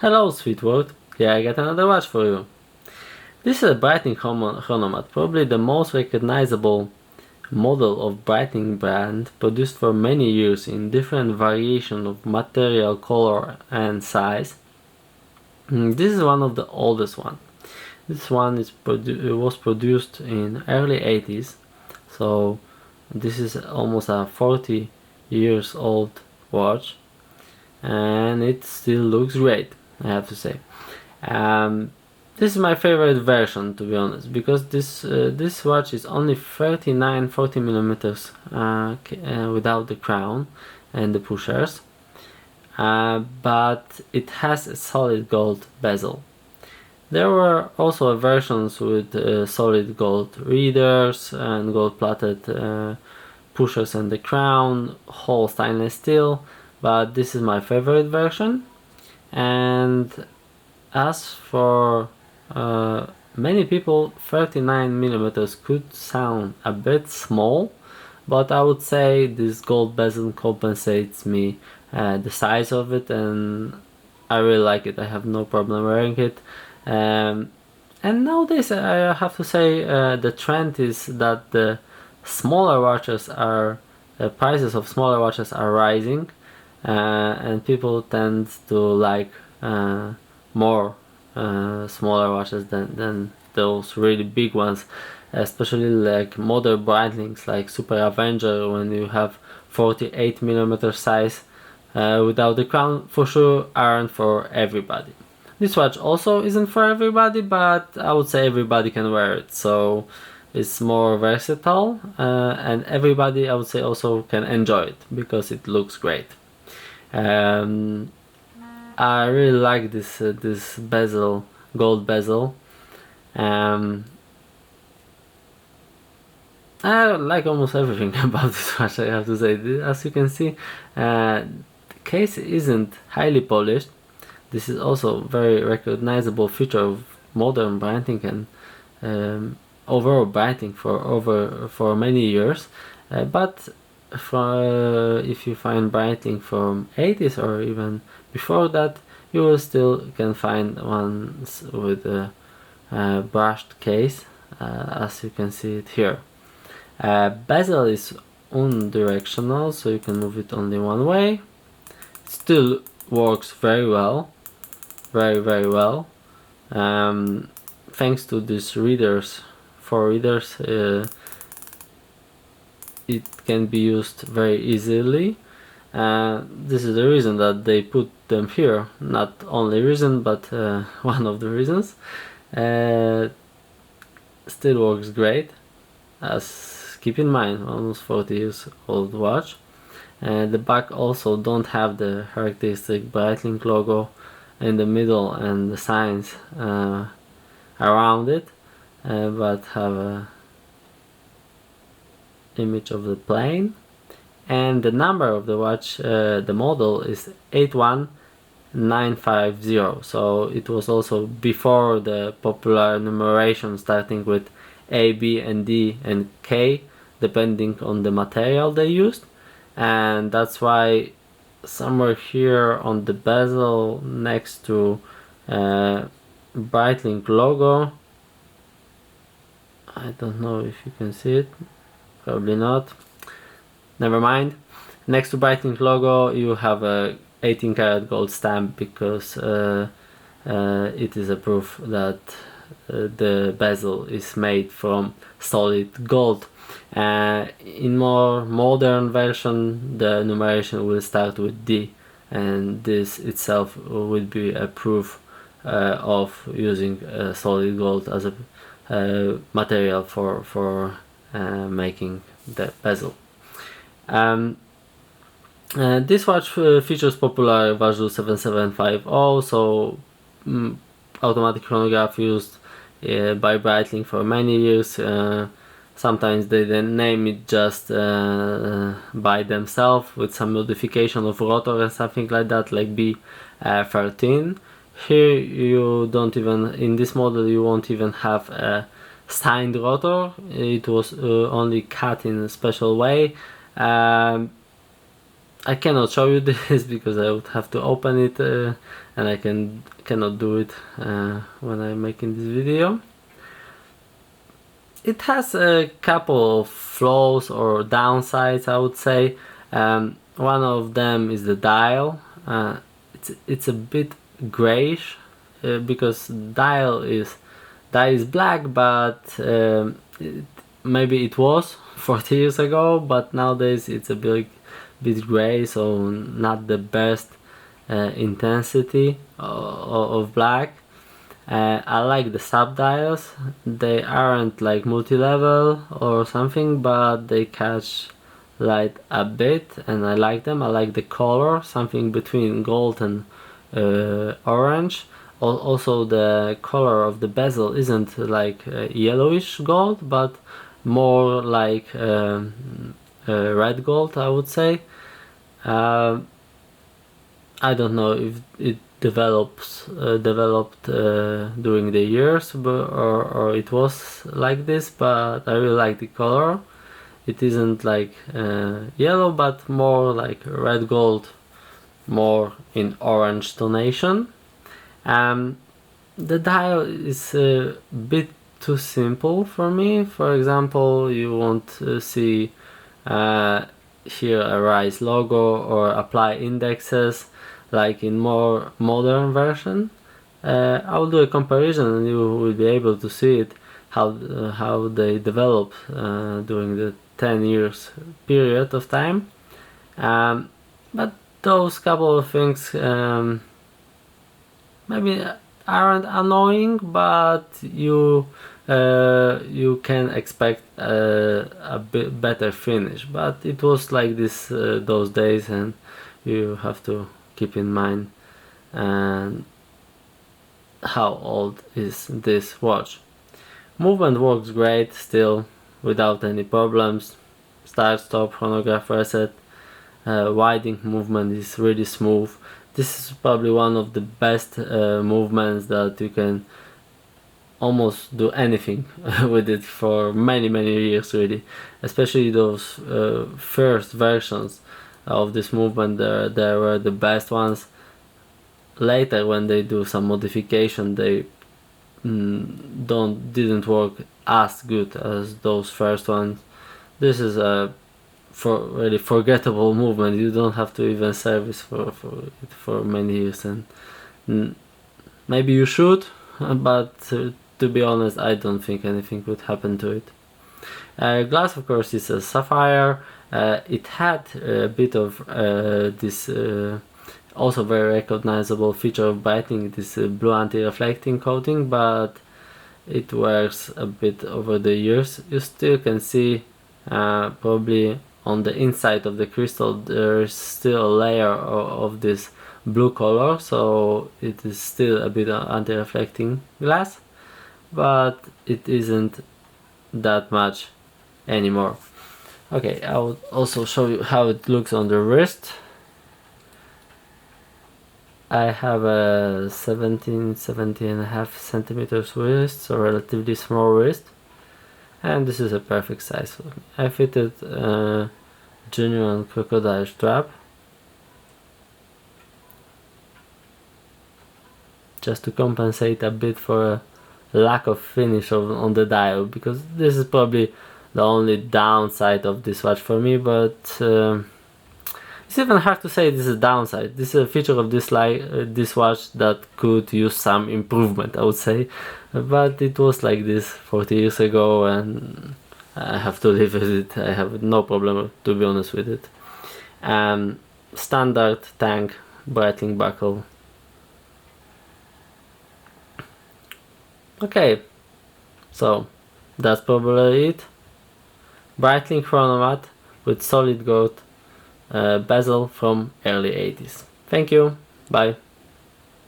Hello, sweet world. Here I got another watch for you. This is a Breitling Chronomat, probably the most recognizable model of Breitling brand, produced for many years in different variations of material, color and size. This is one of the oldest one. This one was produced in early 80s, so this is almost a 40 years old watch, and it still looks great, I have to say. This is my favorite version, to be honest, because this watch is only 39-40 millimeters without the crown and the pushers, but it has a solid gold bezel. There were also versions with solid gold readers and gold plated pushers and the crown, whole stainless steel, but this is my favorite version. And as for many people, 39 millimeters could sound a bit small, but I would say this gold bezel compensates me the size of it, and I really like it. I have no problem wearing it. And nowadays I have to say the trend is that the smaller watches are the prices of smaller watches are rising, and people tend to like more smaller watches than those really big ones, especially like modern Breitlings like Super Avenger, when you have 48 millimeter size without the crown, for sure aren't for everybody. This watch also isn't for everybody, but I would say everybody can wear it, so it's more versatile, and everybody, I would say, also can enjoy it because it looks great. I really like this bezel, gold bezel. I like almost everything about this watch, I have to say. As you can see, the case isn't highly polished. This is also very recognizable feature of modern Breitling and overall Breitling for many years. But if you find Breitling from 80s or even before that, you will still can find ones with a brushed case, as you can see it here. Bezel is unidirectional, so you can move it only one way. It still works very well, very well. Thanks to these readers, 4 readers, it can be used very easily. This is the reason that they put them here. Not only reason, but one of the reasons. Still works great. As keep in mind, almost 40 years old watch. The back also don't have the characteristic Breitling logo in the middle and the signs around it, but have a image of the plane, and the number of the watch, the model is 81950, so it was also before the popular numeration starting with A, B and D and K depending on the material they used, and that's why somewhere here on the bezel next to Breitling logo, I don't know if you can see it, probably not, never mind, next to Breitling logo you have a 18 karat gold stamp, because it is a proof that the bezel is made from solid gold. In more modern version the numeration will start with D, and this itself will be a proof of using solid gold as a material for making the bezel. This watch features popular Vazoo 7750, so automatic chronograph used by Breitling for many years. Sometimes they then name it just by themselves with some modification of rotor and something like that, like B13. Here you don't even, in this model you won't even have a signed rotor. It was only cut in a special way. I cannot show you this because I would have to open it and I cannot do it when I'm making this video. It has a couple of flaws or downsides, I would say. One of them is the dial. It's a bit grayish because dial is black, but maybe it was 40 years ago, but nowadays it's a bit gray, so not the best intensity of black. I like the subdials. They aren't like multi-level or something, but they catch light a bit, and I like them. I like the color, something between gold and orange. Also, the color of the bezel isn't like yellowish gold, but more like red gold, I would say. I don't know if it developed during the years, or it was like this, but I really like the color. It isn't like yellow, but more like red gold, more in orange tonation. The dial is a bit too simple for me. For example, you want to see here a rise logo or apply indexes like in more modern version. I will do a comparison and you will be able to see it how they develop during the 10 years period of time. But those couple of things maybe aren't annoying, but you can expect a bit better finish. But it was like this those days, and you have to keep in mind how old is this watch. Movement works great still without any problems. Start stop chronograph reset. Winding movement is really smooth. This is probably one of the best movements that you can almost do anything with it for many years, really. Especially those first versions of this movement, they were the best ones. Later, when they do some modification, they didn't work as good as those first ones. This is a really forgettable movement. You don't have to even service for many years, and maybe you should, but to be honest, I don't think anything would happen to it. Glass, of course, is a sapphire. It had a bit of this also very recognizable feature of Breitling, this blue anti-reflecting coating, but it wears a bit over the years. You still can see probably on the inside of the crystal there's still a layer of this blue color, so it is still a bit anti-reflecting glass, but it isn't that much anymore. Okay, I will also show you how it looks on the wrist. I have a 17.5 centimeters wrist, so relatively small wrist, and this is a perfect size for me. I fitted a genuine crocodile strap just to compensate a bit for a lack of finish on the dial, because this is probably the only downside of this watch for me, but it's even hard to say this is a downside. This is a feature of this watch that could use some improvement, I would say, but it was like this 40 years ago, and I have to live with it. I have no problem, to be honest, with it. Standard tank Breitling buckle. Okay, so that's probably it. Breitling Chronomat with solid gold bezel from early 80s. Thank you, bye.